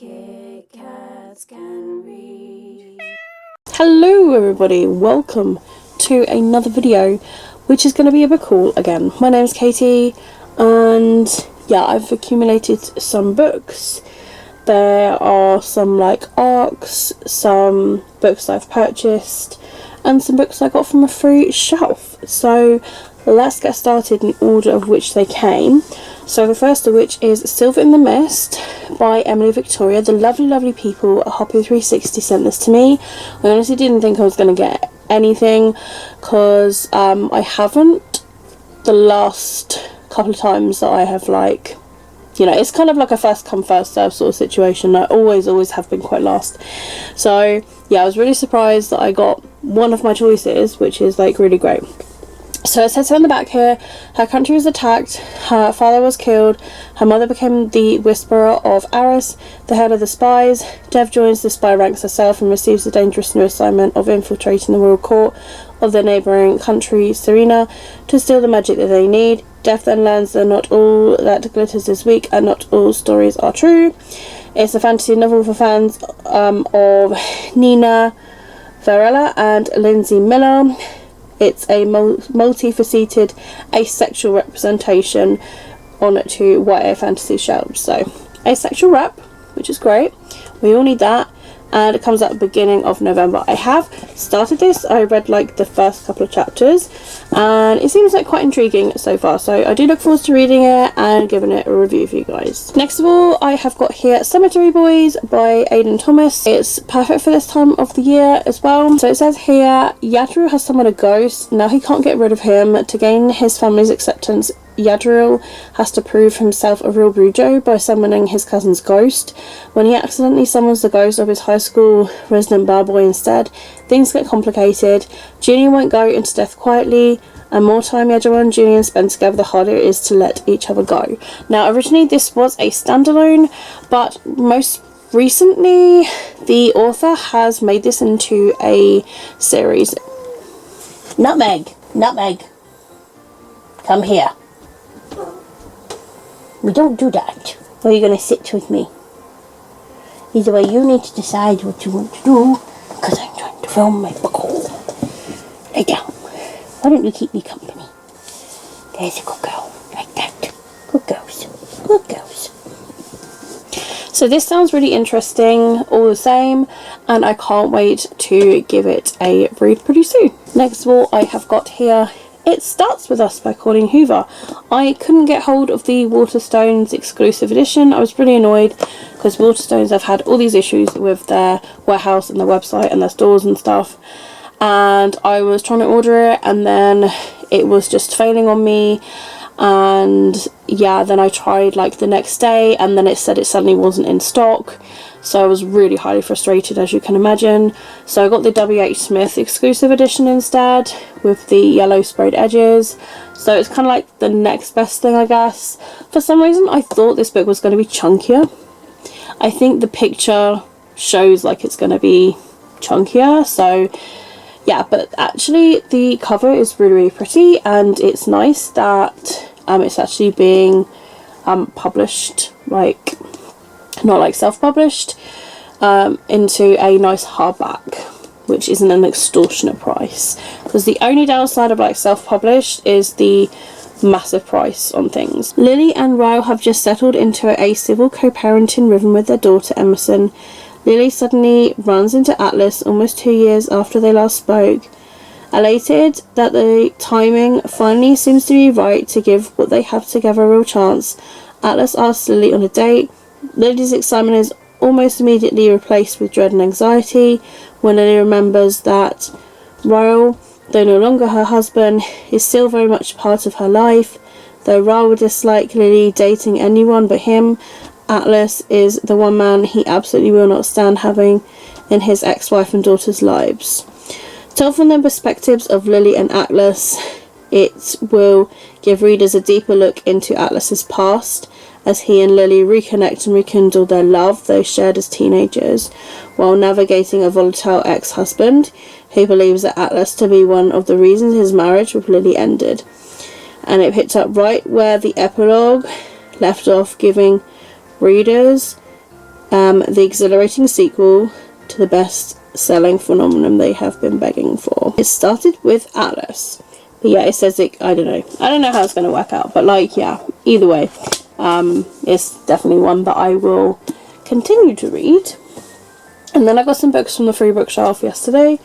Kitkatscanread. Hello everybody, welcome to another video, which is going to be a book haul again. My name's Katie, and yeah, I've accumulated some books. There are some like ARCs, some books I've purchased, and some books I got from a free shelf. So let's get started in order of which they came. So the first of which is Silver in the Mist by Emily Victoria. The lovely people at Hoppy 360 sent this to me. I honestly didn't think I was going to get anything, because I haven't the last couple of times that I have, like, you know, it's kind of like a first come first serve sort of situation. I always have been quite last. So yeah, I was really surprised that I got one of my choices, which is like really great. So it says on the back here, her country was attacked, her father was killed, her mother became the whisperer of Aris, the head of the spies. Dev joins the spy ranks herself and receives the dangerous new assignment of infiltrating the royal court of the neighbouring country, Serena, to steal the magic that they need. Dev then learns that not all that glitters is weak and not all stories are true. It's a fantasy novel for fans of Nina Varela and Lindsay Miller. It's a multifaceted asexual representation on to YA fantasy shelves. So, asexual rep, which is great. We all need that. And it comes out at the beginning of November. I have started this. I read like the first couple of chapters, and it seems like quite intriguing so far. So I do look forward to reading it and giving it a review for you guys. Next of all, I have got here Cemetery Boys by Aidan Thomas. It's perfect for this time of the year as well. So it says here, Yadriel has summoned a ghost. Now he can't get rid of him. To gain his family's acceptance, Yadriel has to prove himself a real Brujo by summoning his cousin's ghost. When he accidentally summons the ghost of his high school resident bellboy instead, things get complicated. Julian won't go into death quietly, and more time Yadriel and Julian spend together, the harder it is to let each other go. Now, originally this was a standalone, but most recently the author has made this into a series. Nutmeg, come here. We don't do that. Or you're going to sit with me. Either way, you need to decide what you want to do, because I'm trying to film my book haul. Lay down. Why don't you keep me company? There's a good girl. Like that. Good girls. Good girls. So this sounds really interesting all the same, and I can't wait to give it a read pretty soon. Next of all, I have got here It Starts With Us by Colleen Hoover. I couldn't get hold of the Waterstones exclusive edition. I was really annoyed because Waterstones have had all these issues with their warehouse and their website and their stores and stuff, and I was trying to order it and then it was just failing on me. And yeah, then I tried like the next day and then it said it suddenly wasn't in stock. So I was really highly frustrated, as you can imagine. So I got the W.H. Smith exclusive edition instead with the yellow sprayed edges. So it's kind of like the next best thing, I guess. For some reason I thought this book was going to be chunkier. I think the picture shows like it's going to be chunkier. So yeah, but actually the cover is really pretty, and it's nice that it's actually being published, like not like self-published, into a nice hardback, which isn't an extortionate price, because the only downside of like self-published is the massive price on things. Lily and Ryle have just settled into a civil co-parenting rhythm with their daughter Emerson. Lily suddenly runs into Atlas almost 2 years after they last spoke. Elated that the timing finally seems to be right to give what they have together a real chance, Atlas asks Lily on a date. Lily's excitement is almost immediately replaced with dread and anxiety when Lily remembers that Ryle, though no longer her husband, is still very much part of her life. Though Ryle would dislike Lily dating anyone but him, Atlas is the one man he absolutely will not stand having in his ex-wife and daughter's lives. Told from the perspectives of Lily and Atlas, it will give readers a deeper look into Atlas's past as he and Lily reconnect and rekindle their love they shared as teenagers, while navigating a volatile ex-husband who believes that Atlas to be one of the reasons his marriage with Lily ended. And it picked up right where the epilogue left off, giving readers the exhilarating sequel to the best-selling phenomenon they have been begging for. It started with Alice. But yeah, it says it, I don't know how it's going to work out, but like, yeah, either way, it's definitely one that I will continue to read. And then I got some books from the free bookshelf yesterday,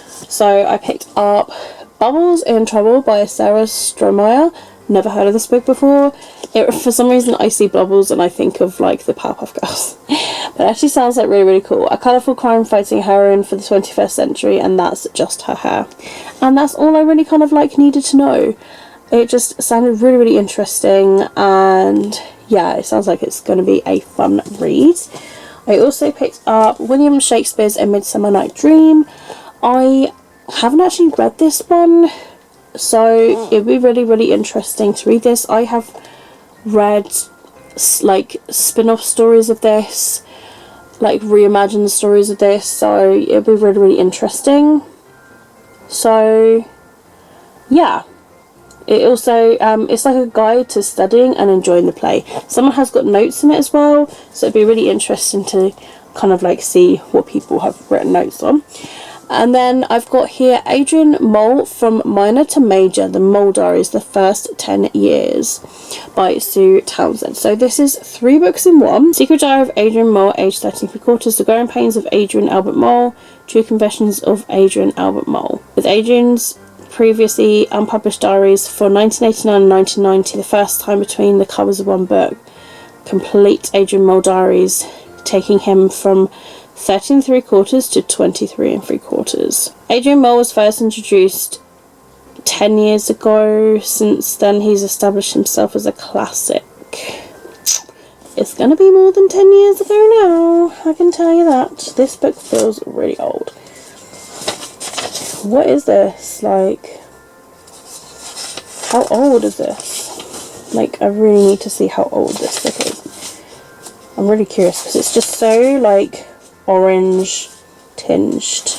so I picked up Bubbles in Trouble by Sarah Strohmeyer. Never heard of this book before. For some reason I see Bubbles and I think of like the Powerpuff Girls. But it actually sounds like really, really cool. A colourful crime-fighting heroine for the 21st century, and that's just her hair. And that's all I really kind of like needed to know. It just sounded really, really interesting, and yeah, it sounds like it's going to be a fun read. I also picked up William Shakespeare's A Midsummer Night Dream. I haven't actually read this one, so it'd be really, really interesting to read this. I have read like spin-off stories of this, like reimagined stories of this, so it'd be really, really interesting. So yeah, it also it's like a guide to studying and enjoying the play. Someone has got notes in it as well, so it'd be really interesting to kind of like see what people have written notes on. And then I've got here Adrian Mole, From Minor to Major, The Mole Diaries, The First 10 Years by Sue Townsend. So this is 3 books in one. Secret Diary of Adrian Mole, aged 13 3/4, The Growing Pains of Adrian Albert Mole, True Confessions of Adrian Albert Mole. With Adrian's previously unpublished diaries for 1989 and 1990, the first time between the covers of one book, complete Adrian Mole Diaries, taking him from 13 3/4 to 23 3/4. Adrian Mole was first introduced 10 years ago. Since then, he's established himself as a classic. It's going to be more than 10 years ago now, I can tell you that. This book feels really old. What is this? Like, how old is this? Like, I really need to see how old this book is. I'm really curious because it's just so, like, orange tinged.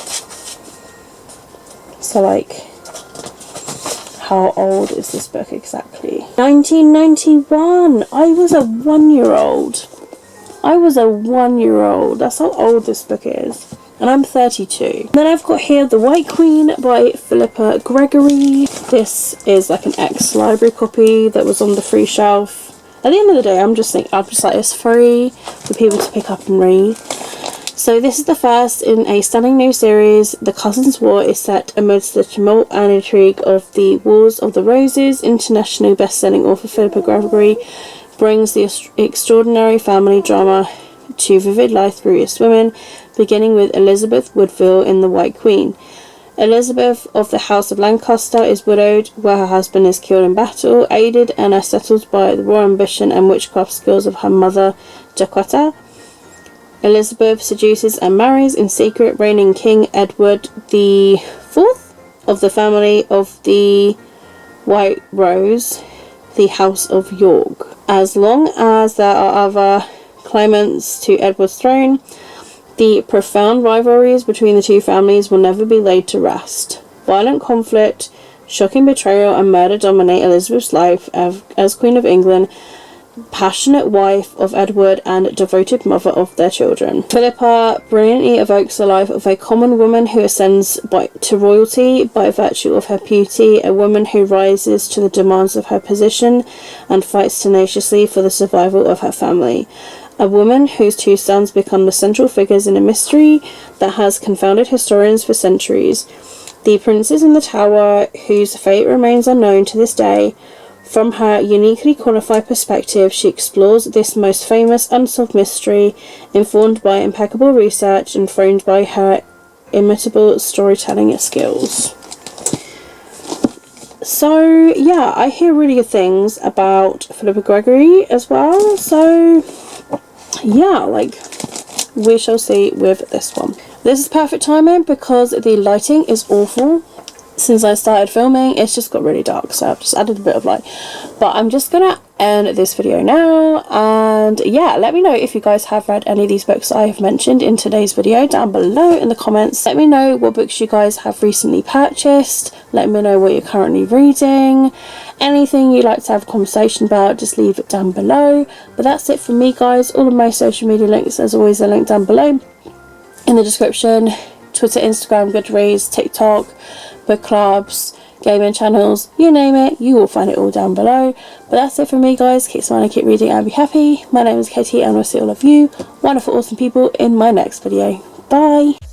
So like, how old is this book exactly? 1991! I was a 1-year-old. I was a 1-year-old. That's how old this book is. And I'm 32. Then I've got here The White Queen by Philippa Gregory. This is like an ex-library copy that was on the free shelf. At the end of the day, I'm just like, it's free for people to pick up and read. So this is the first in a stunning new series. The Cousins' War is set amidst the tumult and intrigue of the Wars of the Roses. International best-selling author Philippa Gregory brings the extraordinary family drama to vivid life through its women, beginning with Elizabeth Woodville in The White Queen. Elizabeth of the House of Lancaster is widowed, where her husband is killed in battle, aided and unsettled by the raw ambition and witchcraft skills of her mother, Jacquetta. Elizabeth seduces and marries in secret reigning King Edward IV of the family of the White Rose, the House of York. As long as there are other claimants to Edward's throne, the profound rivalries between the two families will never be laid to rest. Violent conflict, shocking betrayal, and murder dominate Elizabeth's life as Queen of England, passionate wife of Edward and devoted mother of their children. Philippa brilliantly evokes the life of a common woman who ascends to royalty by virtue of her beauty, a woman who rises to the demands of her position and fights tenaciously for the survival of her family. A woman whose 2 sons become the central figures in a mystery that has confounded historians for centuries. The Princes in the Tower, whose fate remains unknown to this day. From her uniquely qualified perspective, she explores this most famous unsolved mystery, informed by impeccable research and framed by her inimitable storytelling skills. So, yeah, I hear really good things about Philippa Gregory as well, so yeah, like, we shall see with this one. This is perfect timing because the lighting is awful. Since I started filming, it's just got really dark, so I've just added a bit of light. But I'm just gonna end this video now, And yeah, let me know if you guys have read any of these books I have mentioned in today's video down below in the comments. Let me know what books you guys have recently purchased. Let me know what you're currently reading. Anything you'd like to have a conversation about, just leave it down below. But that's it from me, guys. All of my social media links, as always, are linked down below in the description. Twitter, Instagram, Goodreads, TikTok, book clubs, gaming channels, you name it, you will find it all down below. But that's it from me, guys. Keep smiling, keep reading, and be happy. My name is Katie, and I'll see all of you wonderful, awesome people in my next video. Bye.